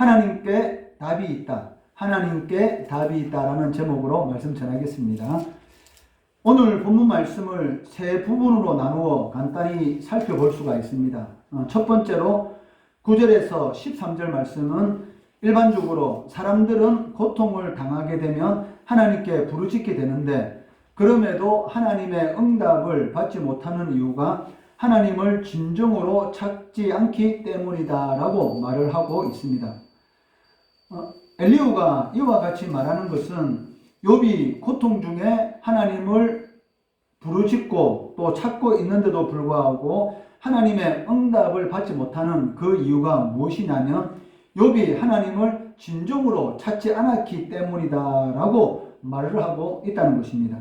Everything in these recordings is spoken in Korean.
하나님께 답이 있다. 하나님께 답이 있다라는 제목으로 말씀 전하겠습니다. 오늘 본문 말씀을 세 부분으로 나누어 간단히 살펴볼 수가 있습니다. 첫 번째로 9절에서 13절 말씀은 일반적으로 사람들은 고통을 당하게 되면 하나님께 부르짖게 되는데, 그럼에도 하나님의 응답을 받지 못하는 이유가 하나님을 진정으로 찾지 않기 때문이다 라고 말을 하고 있습니다. 엘리후가 이와 같이 말하는 것은 욥이 고통 중에 하나님을 부르짖고 또 찾고 있는데도 불구하고 하나님의 응답을 받지 못하는 그 이유가 무엇이냐면 욥이 하나님을 진정으로 찾지 않았기 때문이다 라고 말을 하고 있다는 것입니다.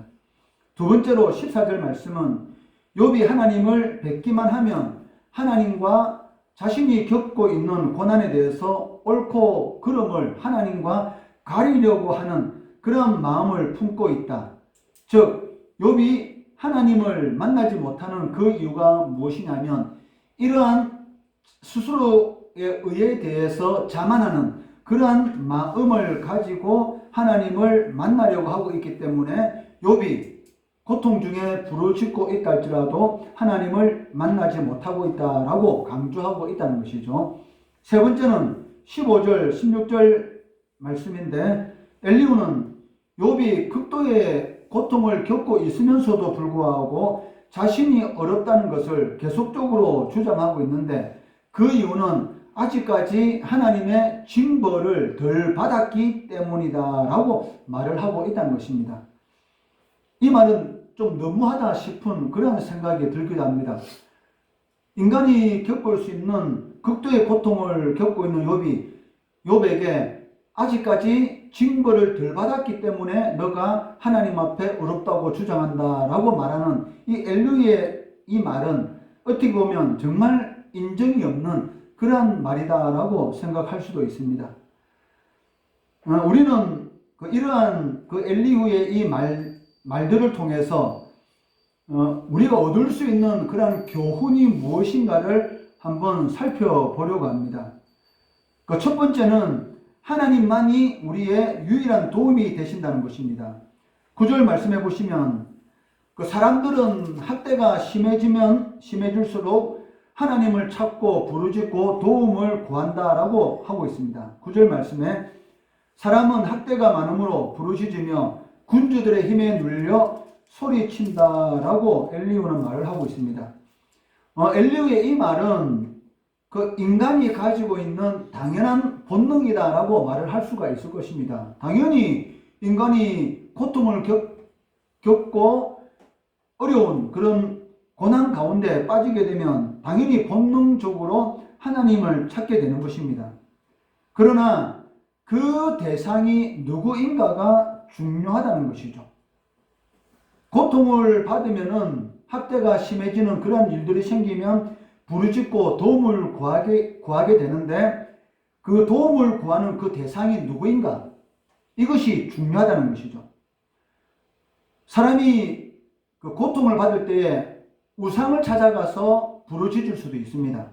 두 번째로 14절 말씀은 욥이 하나님을 뵙기만 하면 하나님과 자신이 겪고 있는 고난에 대해서 옳고 그름을 하나님과 가리려고 하는 그런 마음을 품고 있다. 즉 욥이 하나님을 만나지 못하는 그 이유가 무엇이냐면 이러한 스스로의 의에 대해서 자만하는 그러한 마음을 가지고 하나님을 만나려고 하고 있기 때문에 욥이 고통 중에 부르짖고 있다 할지라도 하나님을 만나지 못하고 있다라고 강조하고 있다는 것이죠. 세 번째는 15절, 16절 말씀인데 엘리후는 욥이 극도의 고통을 겪고 있으면서도 불구하고 자신이 어렵다는 것을 계속적으로 주장하고 있는데 그 이유는 아직까지 하나님의 징벌을 덜 받았기 때문이다 라고 말을 하고 있다는 것입니다. 이 말은 좀 너무하다 싶은 그런 생각이 들기도 합니다. 인간이 겪을 수 있는 극도의 고통을 겪고 있는 욥에게 아직까지 징벌을 덜 받았기 때문에 너가 하나님 앞에 어렵다고 주장한다라고 말하는 이 엘리후의 이 말은 어떻게 보면 정말 인정이 없는 그러한 말이다라고 생각할 수도 있습니다. 우리는 이러한 엘리후의 이 말들을 통해서 우리가 얻을 수 있는 그러한 교훈이 무엇인가를 한번 살펴보려고 합니다. 첫 번째는 하나님만이 우리의 유일한 도움이 되신다는 것입니다. 9절 말씀해 보시면 사람들은 학대가 심해지면 심해질수록 하나님을 찾고 부르짖고 도움을 구한다라고 하고 있습니다. 9절 말씀에 사람은 학대가 많으므로 부르짖으며 군주들의 힘에 눌려 소리친다라고 엘리후는 말을 하고 있습니다. 엘리후의 이 말은 인간이 가지고 있는 당연한 본능이다라고 말을 할 수가 있을 것입니다. 당연히 인간이 고통을 겪고 어려운 그런 고난 가운데 빠지게 되면 당연히 본능적으로 하나님을 찾게 되는 것입니다. 그러나 그 대상이 누구인가가 중요하다는 것이죠. 고통을 받으면은 학대가 심해지는 그런 일들이 생기면 부르짖고 도움을 구하게 되는데 그 도움을 구하는 그 대상이 누구인가? 이것이 중요하다는 것이죠. 사람이 고통을 받을 때에 우상을 찾아가서 부르짖을 수도 있습니다.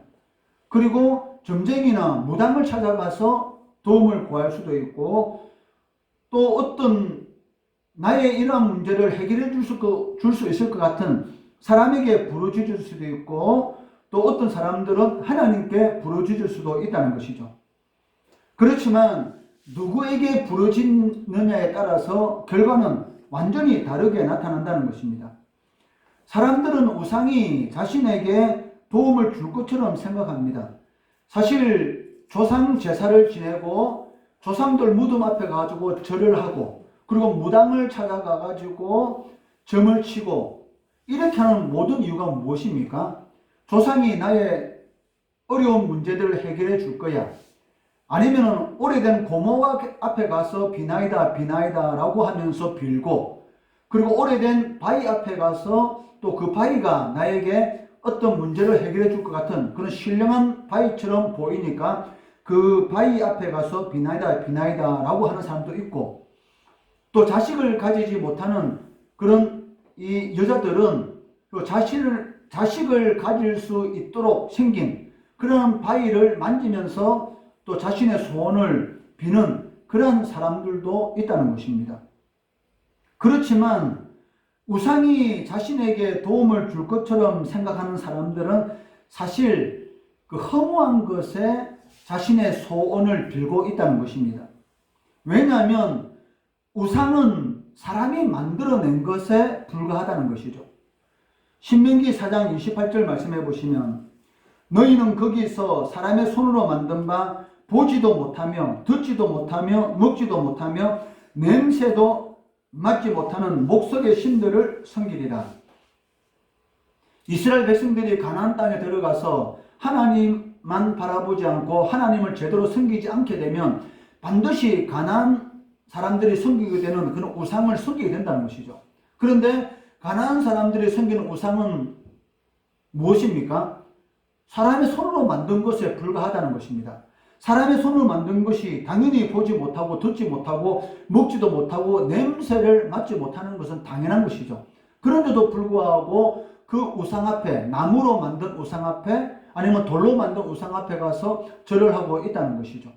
그리고 점쟁이나 무당을 찾아가서 도움을 구할 수도 있고 또 어떤 나의 이러한 문제를 해결해 줄 수 있을 것 같은 사람에게 부르짖을 수도 있고 또 어떤 사람들은 하나님께 부르짖을 수도 있다는 것이죠. 그렇지만 누구에게 부르짖느냐에 따라서 결과는 완전히 다르게 나타난다는 것입니다. 사람들은 우상이 자신에게 도움을 줄 것처럼 생각합니다. 사실 조상 제사를 지내고 조상들 무덤 앞에 가지고 절을 하고 그리고 무당을 찾아가 가지고 점을 치고 이렇게 하는 모든 이유가 무엇입니까? 조상이 나의 어려운 문제들을 해결해 줄 거야. 아니면 오래된 고모 앞에 가서 비나이다 비나이다 라고 하면서 빌고 그리고 오래된 바위 앞에 가서 또 그 바위가 나에게 어떤 문제를 해결해 줄 것 같은 그런 신령한 바위처럼 보이니까 그 바위 앞에 가서 비나이다 비나이다 라고 하는 사람도 있고 또 자식을 가지지 못하는 그런 이 여자들은 또 자식을 가질 수 있도록 생긴 그런 바위를 만지면서 또 자신의 소원을 비는 그런 사람들도 있다는 것입니다. 그렇지만 우상이 자신에게 도움을 줄 것처럼 생각하는 사람들은 사실 그 허무한 것에 자신의 소원을 빌고 있다는 것입니다. 왜냐하면 우상은 사람이 만들어낸 것에 불과하다는 것이죠. 신명기 4장 28절 말씀해 보시면 너희는 거기서 사람의 손으로 만든 바 보지도 못하며 듣지도 못하며 먹지도 못하며 냄새도 맡지 못하는 목석의 신들을 섬기리라. 이스라엘 백성들이 가나안 땅에 들어가서 하나님만 바라보지 않고 하나님을 제대로 섬기지 않게 되면 반드시 가나안 사람들이 섬기게 되는 그런 우상을 섬기게 된다는 것이죠. 그런데 가나안 사람들이 섬기는 우상은 무엇입니까? 사람의 손으로 만든 것에 불과하다는 것입니다. 사람의 손으로 만든 것이 당연히 보지 못하고 듣지 못하고 먹지도 못하고 냄새를 맡지 못하는 것은 당연한 것이죠. 그런데도 불구하고 그 우상 앞에, 나무로 만든 우상 앞에 아니면 돌로 만든 우상 앞에 가서 절을 하고 있다는 것이죠.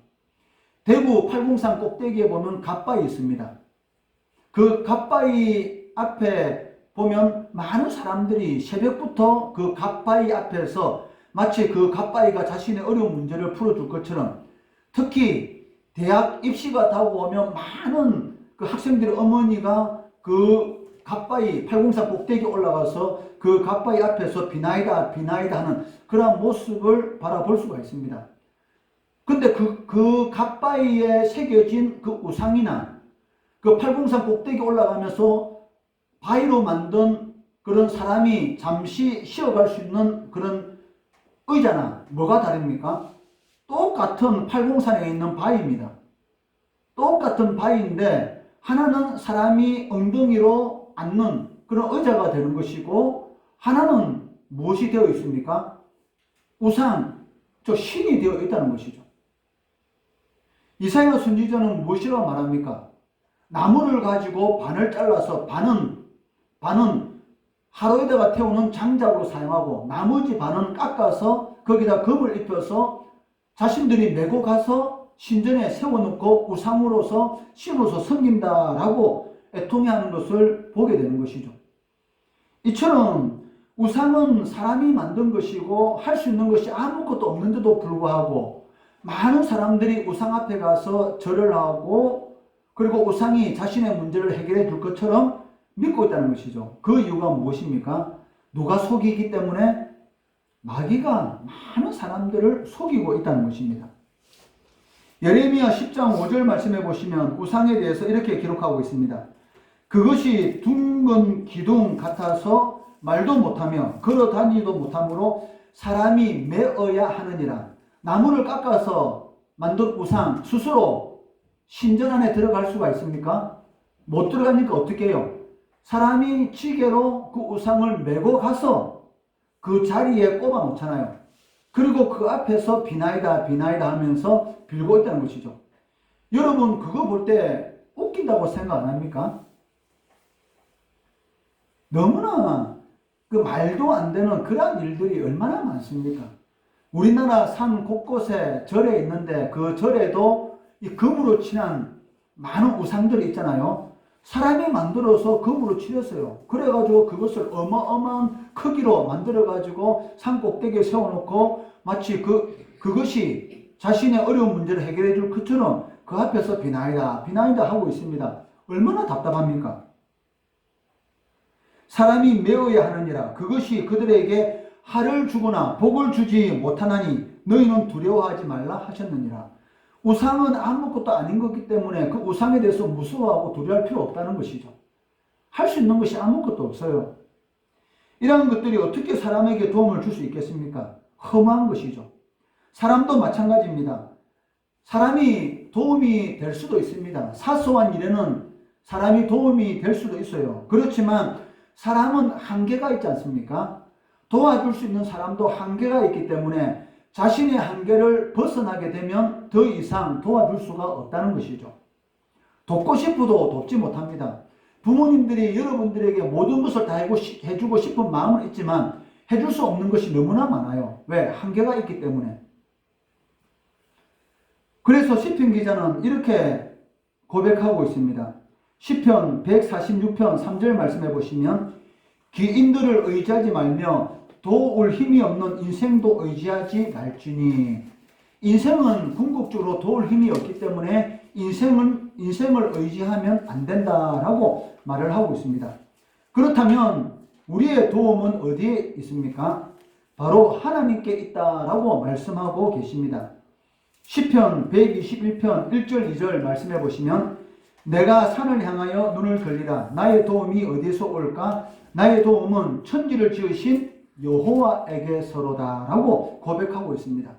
대구 팔공산 꼭대기에 보면 갓바위 있습니다. 그 갓바위 앞에 보면 많은 사람들이 새벽부터 그 갓바위 앞에서 마치 그 갓바위가 자신의 어려운 문제를 풀어줄 것처럼, 특히 대학 입시가 다가오면 많은 그 학생들의 어머니가 그 갓바위 팔공산 꼭대기에 올라가서 그 갓바위 앞에서 비나이다 비나이다 하는 그런 모습을 바라볼 수가 있습니다. 근데 그 갓바위에 새겨진 그 우상이나 그 팔공산 꼭대기 올라가면서 바위로 만든 그런 사람이 잠시 쉬어갈 수 있는 그런 의자나 뭐가 다릅니까? 똑같은 팔공산에 있는 바위입니다. 똑같은 바위인데 하나는 사람이 엉덩이로 앉는 그런 의자가 되는 것이고 하나는 무엇이 되어 있습니까? 우상, 저 신이 되어 있다는 것이죠. 이사야 선지자는 무엇이라고 말합니까? 나무를 가지고 반을 잘라서 반은 하루에다가 태우는 장작으로 사용하고 나머지 반은 깎아서 거기다 금을 입혀서 자신들이 메고 가서 신전에 세워놓고 우상으로서 신으로서 섬긴다라고 애통해하는 것을 보게 되는 것이죠. 이처럼 우상은 사람이 만든 것이고 할 수 있는 것이 아무것도 없는데도 불구하고 많은 사람들이 우상 앞에 가서 절을 하고 그리고 우상이 자신의 문제를 해결해 줄 것처럼 믿고 있다는 것이죠. 그 이유가 무엇입니까? 누가 속이기 때문에? 마귀가 많은 사람들을 속이고 있다는 것입니다. 예레미야 10장 5절 말씀해 보시면 우상에 대해서 이렇게 기록하고 있습니다. 그것이 둥근 기둥 같아서 말도 못하며 걸어 다니지도 못하므로 사람이 메어야 하느니라. 나무를 깎아서 만든 우상 스스로 신전 안에 들어갈 수가 있습니까? 못 들어가니까 어떻게 해요? 사람이 지게로 그 우상을 메고 가서 그 자리에 꼽아 놓잖아요. 그리고 그 앞에서 비나이다 비나이다 하면서 빌고 있다는 것이죠. 여러분 그거 볼 때 웃긴다고 생각 안 합니까? 너무나 그 말도 안 되는 그런 일들이 얼마나 많습니까? 우리나라 산 곳곳에 절에 있는데 그 절에도 이 금으로 칠한 많은 우상들이 있잖아요. 사람이 만들어서 금으로 칠했어요. 그래가지고 그것을 어마어마한 크기로 만들어가지고 산 꼭대기에 세워놓고 마치 그것이 자신의 어려운 문제를 해결해 줄 것처럼 그 앞에서 비나이다 비나이다 하고 있습니다. 얼마나 답답합니까? 사람이 메어야 하느니라. 그것이 그들에게 할을 주거나 복을 주지 못하나니 너희는 두려워하지 말라 하셨느니라. 우상은 아무것도 아닌 것이기 때문에 그 우상에 대해서 무서워하고 두려워할 필요 없다는 것이죠. 할 수 있는 것이 아무것도 없어요. 이러한 것들이 어떻게 사람에게 도움을 줄 수 있겠습니까? 험한 것이죠. 사람도 마찬가지입니다. 사람이 도움이 될 수도 있습니다. 사소한 일에는 사람이 도움이 될 수도 있어요. 그렇지만 사람은 한계가 있지 않습니까? 도와줄 수 있는 사람도 한계가 있기 때문에 자신의 한계를 벗어나게 되면 더 이상 도와줄 수가 없다는 것이죠. 돕고 싶어도 돕지 못합니다. 부모님들이 여러분들에게 모든 것을 다 해주고 싶은 마음은 있지만 해줄 수 없는 것이 너무나 많아요. 왜? 한계가 있기 때문에. 그래서 시편 기자는 이렇게 고백하고 있습니다. 시편 146편 3절 말씀해 보시면 기인들을 의지하지 말며 도울 힘이 없는 인생도 의지하지 말지니. 인생은 궁극적으로 도울 힘이 없기 때문에 인생을 의지하면 안 된다라고 말을 하고 있습니다. 그렇다면 우리의 도움은 어디에 있습니까? 바로 하나님께 있다라고 말씀하고 계십니다. 시편 121편 1절 2절 말씀해 보시면 내가 산을 향하여 눈을 돌리라. 나의 도움이 어디서 올까? 나의 도움은 천지를 지으신 여호와에게서로다 라고 고백하고 있습니다.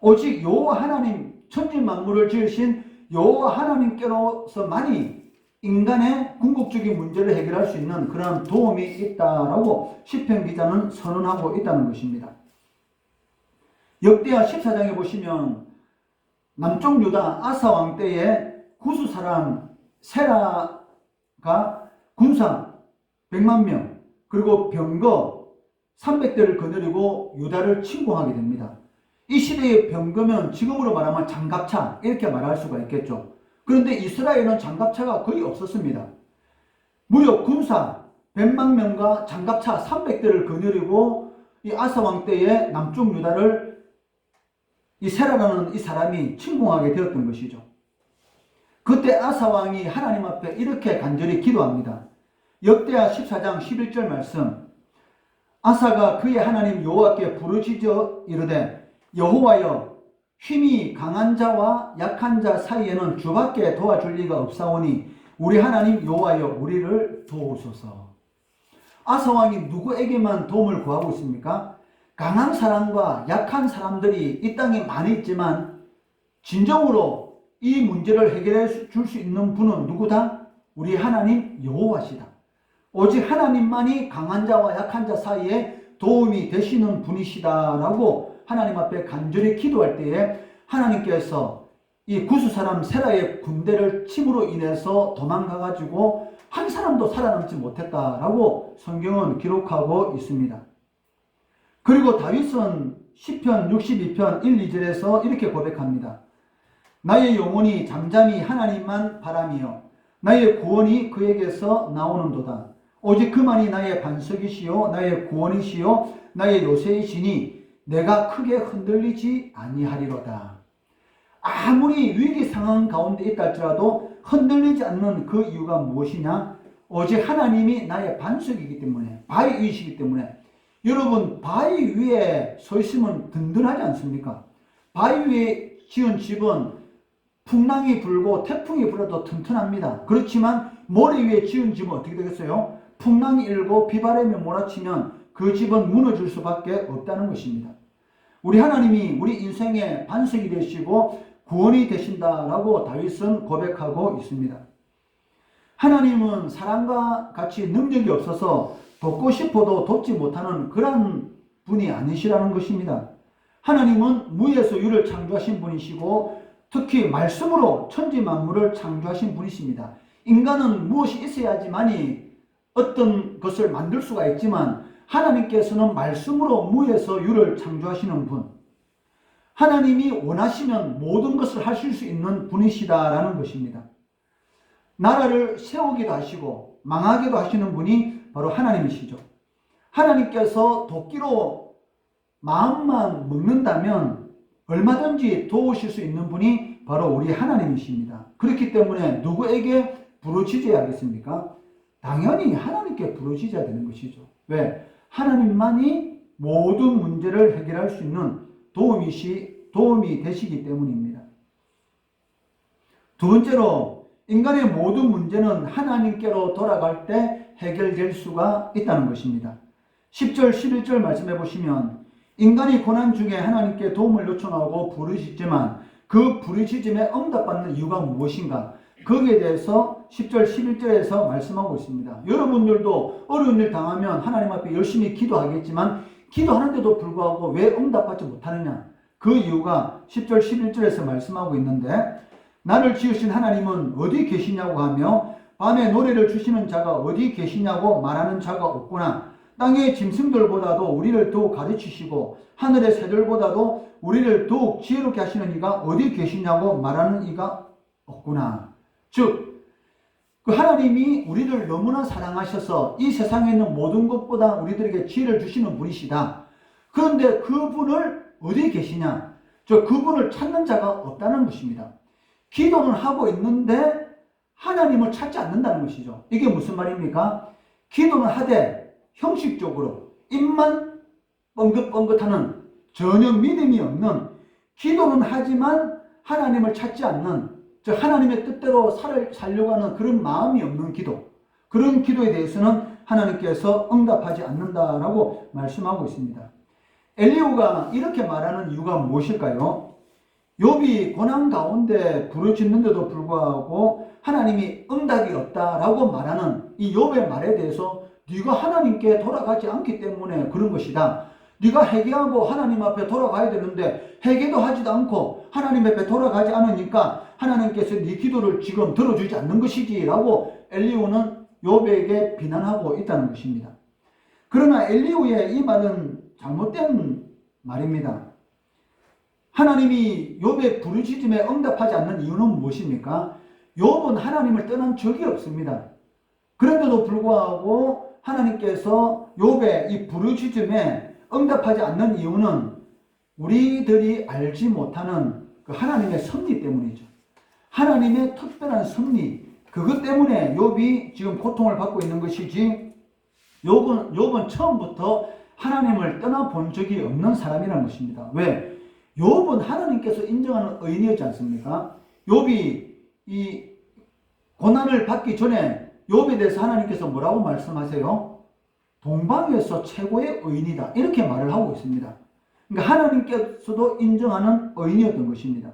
오직 여호와 하나님, 천지 만물을 지으신 여호와 하나님께로서만이 인간의 궁극적인 문제를 해결할 수 있는 그런 도움이 있다라고 시편 기자는 선언하고 있다는 것입니다. 역대하 14장에 보시면 남쪽 유다 아사 왕 때에 구스 사람 세라가 군사 100만 명 그리고 병거 300대를 거느리고 유다를 침공하게 됩니다. 이 시대의 병거면 지금으로 말하면 장갑차 이렇게 말할 수가 있겠죠. 그런데 이스라엘은 장갑차가 거의 없었습니다. 무려 군사 100만 명과 장갑차 300대를 거느리고 이 아사 왕 때에 남쪽 유다를 이 세라라는 이 사람이 침공하게 되었던 것이죠. 그때 아사 왕이 하나님 앞에 이렇게 간절히 기도합니다. 역대하 14장 11절 말씀. 아사가 그의 하나님 여호와께 부르짖어 이르되 여호와여 힘이 강한 자와 약한 자 사이에는 주밖에 도와줄 리가 없사오니 우리 하나님 여호와여 우리를 도우소서. 아사 왕이 누구에게만 도움을 구하고 있습니까? 강한 사람과 약한 사람들이 이 땅에 많이 있지만 진정으로 이 문제를 해결해 줄 수 있는 분은 누구다? 우리 하나님 여호와시다. 오직 하나님만이 강한 자와 약한 자 사이에 도움이 되시는 분이시다라고 하나님 앞에 간절히 기도할 때에 하나님께서 이 구스 사람 세라의 군대를 침으로 인해서 도망가가지고 한 사람도 살아남지 못했다라고 성경은 기록하고 있습니다. 그리고 다윗은 시편 62편 1, 2절에서 이렇게 고백합니다. 나의 영혼이 잠잠히 하나님만 바라며 나의 구원이 그에게서 나오는도다. 오직 그만이 나의 반석이시요 나의 구원이시요 나의 요새이시니 내가 크게 흔들리지 아니하리로다. 아무리 위기 상황 가운데 있다 할지라도 흔들리지 않는 그 이유가 무엇이냐? 오직 하나님이 나의 반석이기 때문에, 바위 위이시기 때문에. 여러분, 바위 위에 서 있으면 든든하지 않습니까? 바위 위에 지은 집은 풍랑이 불고 태풍이 불어도 튼튼합니다. 그렇지만 모래 위에 지은 집은 어떻게 되겠어요? 풍랑이 일고 비바람이 몰아치면 그 집은 무너질 수밖에 없다는 것입니다. 우리 하나님이 우리 인생의 반석이 되시고 구원이 되신다라고 다윗은 고백하고 있습니다. 하나님은 사람과 같이 능력이 없어서 돕고 싶어도 돕지 못하는 그런 분이 아니시라는 것입니다. 하나님은 무에서 유를 창조하신 분이시고 특히 말씀으로 천지 만물을 창조하신 분이십니다. 인간은 무엇이 있어야지만이 어떤 것을 만들 수가 있지만 하나님께서는 말씀으로 무에서 유를 창조하시는 분. 하나님이 원하시면 모든 것을 하실 수 있는 분이시다라는 것입니다. 나라를 세우기도 하시고 망하기도 하시는 분이 바로 하나님이시죠. 하나님께서 도끼로 마음만 먹는다면 얼마든지 도우실 수 있는 분이 바로 우리 하나님이십니다. 그렇기 때문에 누구에게 부르짖어야겠습니까? 당연히 하나님께 부르짖어야 되는 것이죠. 왜? 하나님만이 모든 문제를 해결할 수 있는 도움이 되시기 때문입니다. 두 번째로 인간의 모든 문제는 하나님께로 돌아갈 때 해결될 수가 있다는 것입니다. 10절 11절 말씀해 보시면 인간이 고난 중에 하나님께 도움을 요청하고 부르짖지만 그 부르짖음에 응답받는 이유가 무엇인가? 거기에 대해서 10절 11절에서 말씀하고 있습니다. 여러분들도 어려운 일 당하면 하나님 앞에 열심히 기도하겠지만 기도하는데도 불구하고 왜 응답받지 못하느냐? 그 이유가 10절 11절에서 말씀하고 있는데 나를 지으신 하나님은 어디 계시냐고 하며 밤에 노래를 주시는 자가 어디 계시냐고 말하는 자가 없구나. 땅의 짐승들보다도 우리를 더욱 가르치시고 하늘의 새들보다도 우리를 더욱 지혜롭게 하시는 이가 어디 계시냐고 말하는 이가 없구나. 즉, 그 하나님이 우리를 너무나 사랑하셔서 이 세상에 있는 모든 것보다 우리들에게 지혜를 주시는 분이시다. 그런데 그분을 어디 계시냐? 그분을 찾는 자가 없다는 것입니다. 기도는 하고 있는데 하나님을 찾지 않는다는 것이죠. 이게 무슨 말입니까? 기도는 하되 형식적으로 입만 뻥긋뻥긋하는, 전혀 믿음이 없는, 기도는 하지만 하나님을 찾지 않는, 즉 하나님의 뜻대로 살려고 하는 그런 마음이 없는 기도, 그런 기도에 대해서는 하나님께서 응답하지 않는다라고 말씀하고 있습니다. 엘리후가 이렇게 말하는 이유가 무엇일까요? 욥이 고난 가운데 부르짖는데도 불구하고 하나님이 응답이 없다라고 말하는 이 욥의 말에 대해서 네가 하나님께 돌아가지 않기 때문에 그런 것이다. 네가 회개하고 하나님 앞에 돌아가야 되는데 회개도 하지도 않고 하나님 앞에 돌아가지 않으니까 하나님께서 네 기도를 지금 들어주지 않는 것이지 라고 엘리후는 욥에게 비난하고 있다는 것입니다. 그러나 엘리후의 이 말은 잘못된 말입니다. 하나님이 욥의 부르짖음에 응답하지 않는 이유는 무엇입니까? 욥은 하나님을 떠난 적이 없습니다. 그런데도 불구하고 하나님께서 욥의 이 부르짖음에 응답하지 않는 이유는 우리들이 알지 못하는 그 하나님의 섭리 때문이죠. 하나님의 특별한 섭리, 그것 때문에 욥이 지금 고통을 받고 있는 것이지, 욥은 처음부터 하나님을 떠나본 적이 없는 사람이라는 것입니다. 왜? 욥은 하나님께서 인정하는 의인이었지 않습니까? 욥이 이 고난을 받기 전에 욥에 대해서 하나님께서 뭐라고 말씀하세요? 동방에서 최고의 의인이다, 이렇게 말을 하고 있습니다. 그러니까 하나님께서도 인정하는 의인이었던 것입니다.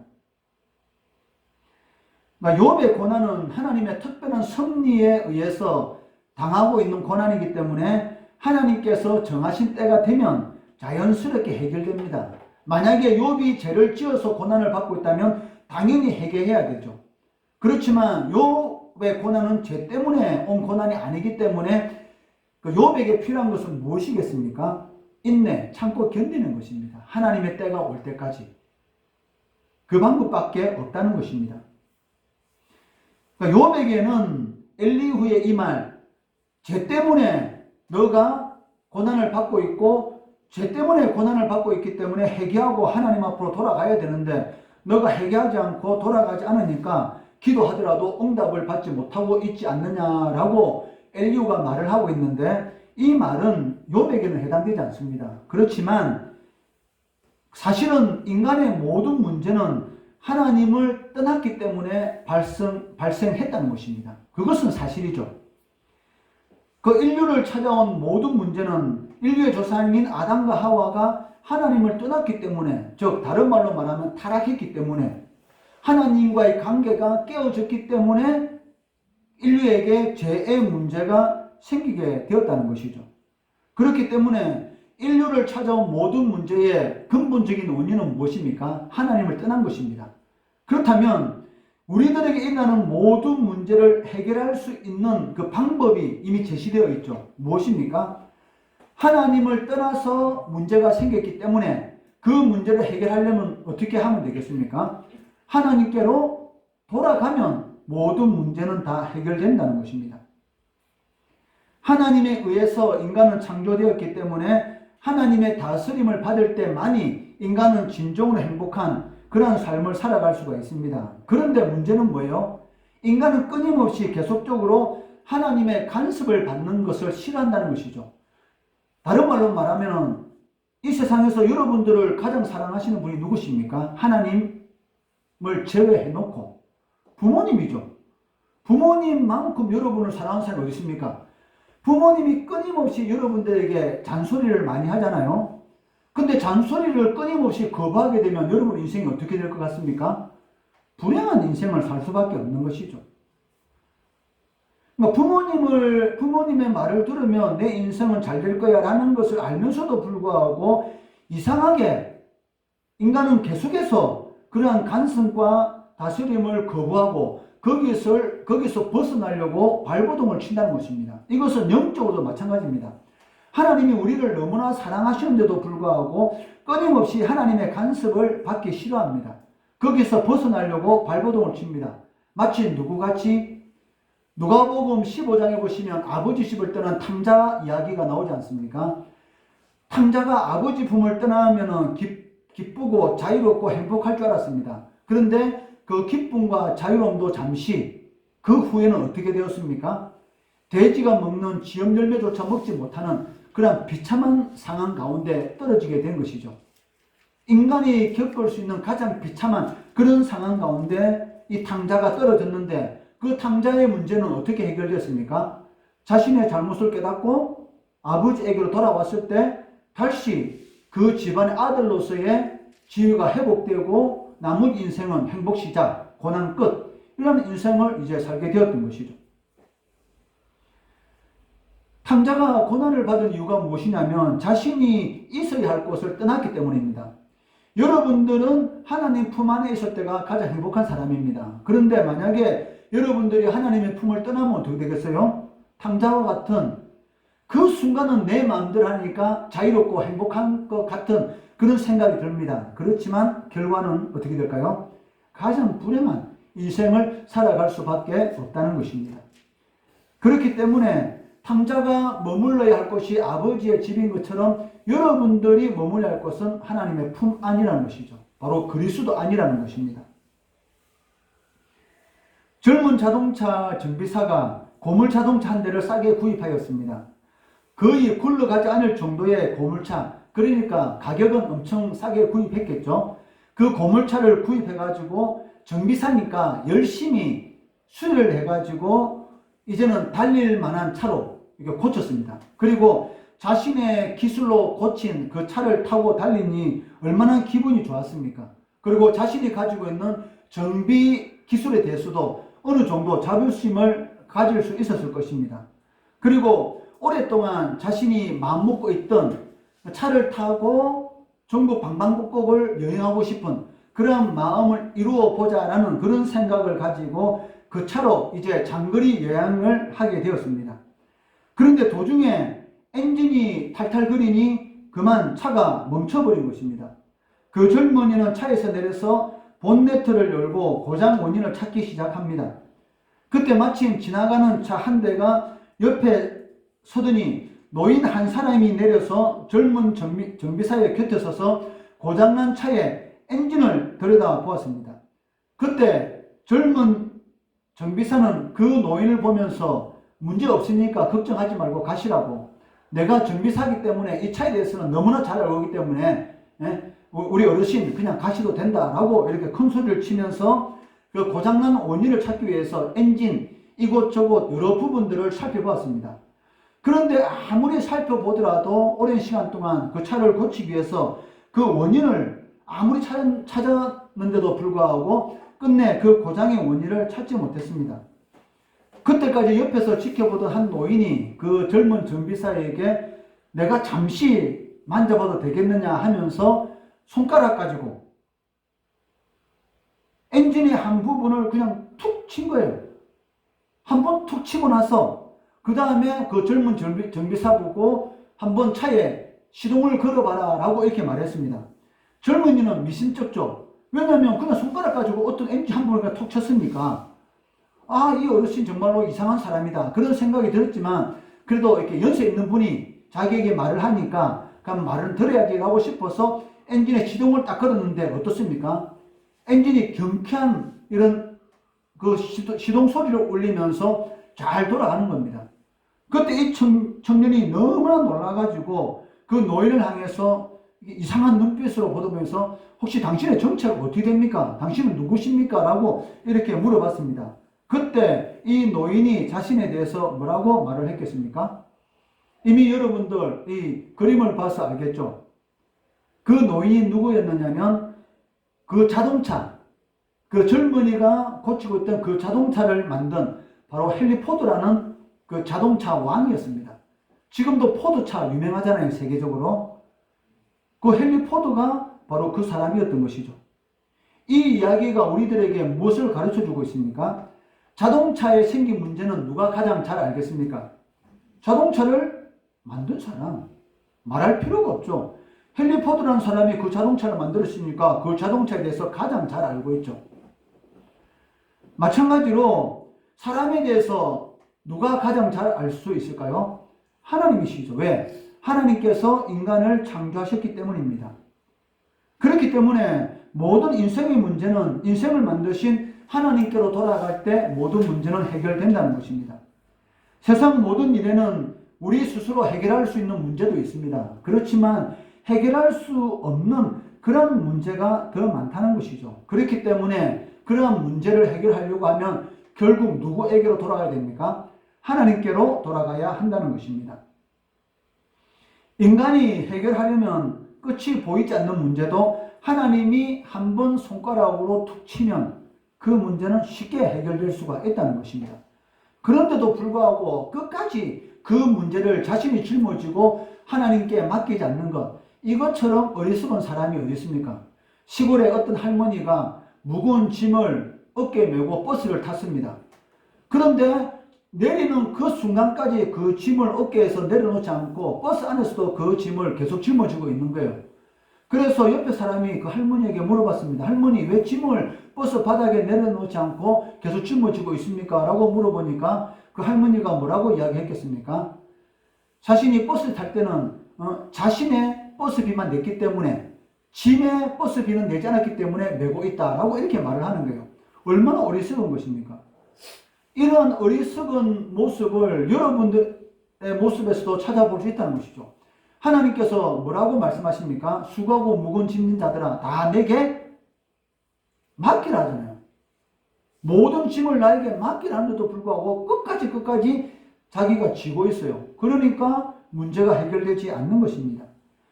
그러니까 욥의 고난은 하나님의 특별한 섭리에 의해서 당하고 있는 고난이기 때문에 하나님께서 정하신 때가 되면 자연스럽게 해결됩니다. 만약에 욥이 죄를 지어서 고난을 받고 있다면 당연히 해결해야 되죠. 그렇지만 욥의 고난은 죄 때문에 온 고난이 아니기 때문에 그 욥에게 필요한 것은 무엇이겠습니까? 인내, 참고 견디는 것입니다. 하나님의 때가 올 때까지. 그 방법밖에 없다는 것입니다. 그러니까 욥에게는 엘리후의 이 말, 죄 때문에 너가 고난을 받고 있고 죄 때문에 고난을 받고 있기 때문에 회개하고 하나님 앞으로 돌아가야 되는데 너가 회개하지 않고 돌아가지 않으니까 기도하더라도 응답을 받지 못하고 있지 않느냐라고 엘리후가 말을 하고 있는데, 이 말은 욥에게는 해당되지 않습니다. 그렇지만 사실은 인간의 모든 문제는 하나님을 떠났기 때문에 발생했다는 것입니다. 그것은 사실이죠. 그 인류를 찾아온 모든 문제는 인류의 조상인 아담과 하와가 하나님을 떠났기 때문에, 즉 다른 말로 말하면 타락했기 때문에, 하나님과의 관계가 깨어졌기 때문에 인류에게 죄의 문제가 생기게 되었다는 것이죠. 그렇기 때문에 인류를 찾아온 모든 문제의 근본적인 원인은 무엇입니까? 하나님을 떠난 것입니다. 그렇다면 우리들에게 일어나는 모든 문제를 해결할 수 있는 그 방법이 이미 제시되어 있죠. 무엇입니까? 하나님을 떠나서 문제가 생겼기 때문에 그 문제를 해결하려면 어떻게 하면 되겠습니까? 하나님께로 돌아가면 모든 문제는 다 해결된다는 것입니다. 하나님에 의해서 인간은 창조되었기 때문에 하나님의 다스림을 받을 때만이 인간은 진정으로 행복한 그러한 삶을 살아갈 수가 있습니다. 그런데 문제는 뭐예요? 인간은 끊임없이 계속적으로 하나님의 간섭을 받는 것을 싫어한다는 것이죠. 다른 말로 말하면 이 세상에서 여러분들을 가장 사랑하시는 분이 누구십니까? 하나님을 제외해 놓고 부모님이죠. 부모님만큼 여러분을 사랑하는 사람이 어디 있습니까? 부모님이 끊임없이 여러분들에게 잔소리를 많이 하잖아요. 근데 잔소리를 끊임없이 거부하게 되면 여러분 인생이 어떻게 될 것 같습니까? 불행한 인생을 살 수밖에 없는 것이죠. 그러니까 부모님의 말을 들으면 내 인생은 잘 될 거야 라는 것을 알면서도 불구하고 이상하게 인간은 계속해서 그러한 간섭과 다스림을 거부하고 거기서 벗어나려고 발버둥을 친다는 것입니다. 이것은 영적으로도 마찬가지입니다. 하나님이 우리를 너무나 사랑하시는데도 불구하고 끊임없이 하나님의 간섭을 받기 싫어합니다. 거기서 벗어나려고 발버둥을 칩니다. 마치 누구같이? 누가복음 15장에 보시면 아버지 집을 떠난 탕자 이야기가 나오지 않습니까? 탕자가 아버지 품을 떠나면 기쁘고 자유롭고 행복할 줄 알았습니다. 그런데 그 기쁨과 자유로움도 잠시, 그 후에는 어떻게 되었습니까? 돼지가 먹는 지엽 열매조차 먹지 못하는 그런 비참한 상황 가운데 떨어지게 된 것이죠. 인간이 겪을 수 있는 가장 비참한 그런 상황 가운데 이 탕자가 떨어졌는데, 그 탕자의 문제는 어떻게 해결되었습니까? 자신의 잘못을 깨닫고 아버지에게로 돌아왔을 때 다시 그 집안의 아들로서의 지위가 회복되고 남은 인생은 행복 시작, 고난 끝, 이런 인생을 이제 살게 되었던 것이죠. 탕자가 고난을 받은 이유가 무엇이냐면 자신이 있어야 할 곳을 떠났기 때문입니다. 여러분들은 하나님 품 안에 있을 때가 가장 행복한 사람입니다. 그런데 만약에 여러분들이 하나님의 품을 떠나면 어떻게 되겠어요? 탕자와 같은, 그 순간은 내 마음대로 하니까 자유롭고 행복한 것 같은 그런 생각이 듭니다. 그렇지만 결과는 어떻게 될까요? 가장 불행한 인생을 살아갈 수밖에 없다는 것입니다. 그렇기 때문에 탕자가 머물러야 할 곳이 아버지의 집인 것처럼 여러분들이 머물러야 할 곳은 하나님의 품 안이라는 것이죠. 바로 그리스도 안이라는 것입니다. 젊은 자동차 정비사가 고물 자동차 한 대를 싸게 구입하였습니다. 거의 굴러가지 않을 정도의 고물차, 그러니까 가격은 엄청 싸게 구입했겠죠. 그 고물차를 구입해가지고 정비사니까 열심히 수리를 해가지고 이제는 달릴 만한 차로 고쳤습니다. 그리고 자신의 기술로 고친 그 차를 타고 달리니 얼마나 기분이 좋았습니까? 그리고 자신이 가지고 있는 정비 기술에 대해서도 어느 정도 자부심을 가질 수 있었을 것입니다. 그리고 오랫동안 자신이 마음먹고 있던 차를 타고 전국 방방곡곡을 여행하고 싶은 그런 마음을 이루어 보자라는 그런 생각을 가지고 그 차로 이제 장거리 여행을 하게 되었습니다. 그런데 도중에 엔진이 탈탈거리니 그만 차가 멈춰버린 것입니다. 그 젊은이는 차에서 내려서 본네트를 열고 고장 원인을 찾기 시작합니다. 그때 마침 지나가는 차 한 대가 옆에 서더니 노인 한 사람이 내려서 젊은 정비사의 곁에 서서 고장난 차의 엔진을 들여다보았습니다. 그때 젊은 정비사는 그 노인을 보면서 문제 없으니까 걱정하지 말고 가시라고, 내가 정비사기 때문에 이 차에 대해서는 너무나 잘 알고 있기 때문에 우리 어르신 그냥 가셔도 된다라고 이렇게 큰 소리를 치면서 그 고장난 원인을 찾기 위해서 엔진 이곳저곳 여러 부분들을 살펴보았습니다. 그런데 아무리 살펴보더라도 오랜 시간 동안 그 차를 고치기 위해서 그 원인을 아무리 찾았는데도 불구하고 끝내 그 고장의 원인을 찾지 못했습니다. 그때까지 옆에서 지켜보던 한 노인이 그 젊은 정비사에게 내가 잠시 만져봐도 되겠느냐 하면서 손가락 가지고 엔진의 한 부분을 그냥 툭 친 거예요. 한번 툭 치고 나서 그 다음에 그 젊은 정비사 보고 한번 차에 시동을 걸어봐라 라고 이렇게 말했습니다. 젊은이는 미심쩍죠. 왜냐하면 그냥 손가락 가지고 어떤 엔진 한 부분을 그냥 툭 쳤으니까 아, 이 어르신 정말로 이상한 사람이다 그런 생각이 들었지만 그래도 이렇게 연세 있는 분이 자기에게 말을 하니까 그럼 말을 들어야지 라고 싶어서 엔진에 시동을 딱 걸었는데 어떻습니까? 엔진이 경쾌한 이런 그 시동 소리를 울리면서 잘 돌아가는 겁니다. 그때 이 청년이 너무나 놀라가지고 그 노인을 향해서 이상한 눈빛으로 보면서 혹시 당신의 정체가 어떻게 됩니까? 당신은 누구십니까? 라고 이렇게 물어봤습니다. 그때 이 노인이 자신에 대해서 뭐라고 말을 했겠습니까? 이미 여러분들 이 그림을 봐서 알겠죠? 그 노인이 누구였느냐면 그 자동차, 그 젊은이가 고치고 있던 그 자동차를 만든 바로 헨리 포드라는 그 자동차 왕이었습니다. 지금도 포드차 유명하잖아요, 세계적으로. 그 헨리 포드가 바로 그 사람이었던 것이죠. 이 이야기가 우리들에게 무엇을 가르쳐 주고 있습니까? 자동차에 생긴 문제는 누가 가장 잘 알겠습니까? 자동차를 만든 사람. 말할 필요가 없죠. 헨리 포드라는 사람이 그 자동차를 만들었으니까 그 자동차에 대해서 가장 잘 알고 있죠. 마찬가지로 사람에 대해서 누가 가장 잘 알 수 있을까요? 하나님이시죠. 왜? 하나님께서 인간을 창조하셨기 때문입니다. 그렇기 때문에 모든 인생의 문제는 인생을 만드신 하나님께로 돌아갈 때 모든 문제는 해결된다는 것입니다. 세상 모든 일에는 우리 스스로 해결할 수 있는 문제도 있습니다. 그렇지만 해결할 수 없는 그런 문제가 더 많다는 것이죠. 그렇기 때문에 그러한 문제를 해결하려고 하면 결국 누구에게로 돌아가야 됩니까? 하나님께로 돌아가야 한다는 것입니다. 인간이 해결하려면 끝이 보이지 않는 문제도 하나님이 한 번 손가락으로 툭 치면 그 문제는 쉽게 해결될 수가 있다는 것입니다. 그런데도 불구하고 끝까지 그 문제를 자신이 짊어지고 하나님께 맡기지 않는 것, 이것처럼 어리석은 사람이 어디 있습니까? 시골에 어떤 할머니가 무거운 짐을 어깨에 메고 버스를 탔습니다. 그런데 내리는 그 순간까지 그 짐을 어깨에서 내려놓지 않고 버스 안에서도 그 짐을 계속 짊어지고 있는 거예요. 그래서 옆에 사람이 그 할머니에게 물어봤습니다. 할머니, 왜 짐을 버스 바닥에 내려놓지 않고 계속 짊어지고 있습니까? 라고 물어보니까 그 할머니가 뭐라고 이야기했겠습니까? 자신이 버스를 탈 때는 자신의 버스비만 냈기 때문에 짐의 버스비는 내지 않았기 때문에 메고 있다라고 이렇게 말을 하는 거예요. 얼마나 어리석은 것입니까? 이런 어리석은 모습을 여러분들의 모습에서도 찾아볼 수 있다는 것이죠. 하나님께서 뭐라고 말씀하십니까? 수고하고 무거운 짐진 자들아 다 내게 맡기라 하잖아요. 모든 짐을 나에게 맡기라는데도 불구하고 끝까지 자기가 지고 있어요. 그러니까 문제가 해결되지 않는 것입니다.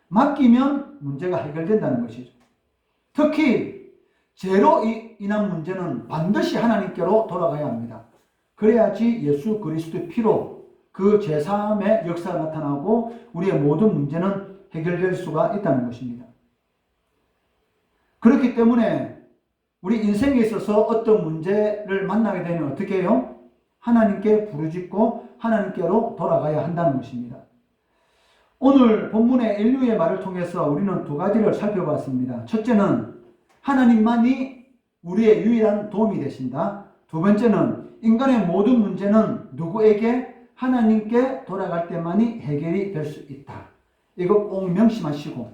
맡기면 문제가 해결된다는 것이죠. 특히 죄로 인한 문제는 반드시 하나님께로 돌아가야 합니다. 그래야지 예수 그리스도의 피로 그 제사함의 역사가 나타나고 우리의 모든 문제는 해결될 수가 있다는 것입니다. 그렇기 때문에 우리 인생에 있어서 어떤 문제를 만나게 되면 어떻게 해요? 하나님께 부르짖고 하나님께로 돌아가야 한다는 것입니다. 오늘 본문의 인류의 말을 통해서 우리는 두 가지를 살펴봤습니다. 첫째는 하나님만이 우리의 유일한 도움이 되신다. 두 번째는 인간의 모든 문제는 누구에게? 하나님께 돌아갈 때만이 해결이 될 수 있다. 이거 꼭 명심하시고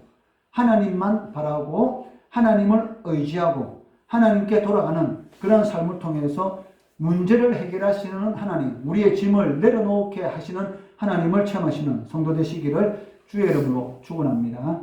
하나님만 바라고 하나님을 의지하고 하나님께 돌아가는 그런 삶을 통해서 문제를 해결하시는 하나님, 우리의 짐을 내려놓게 하시는 하나님을 체험하시는 성도 되시기를 주의 이름으로 축원합니다.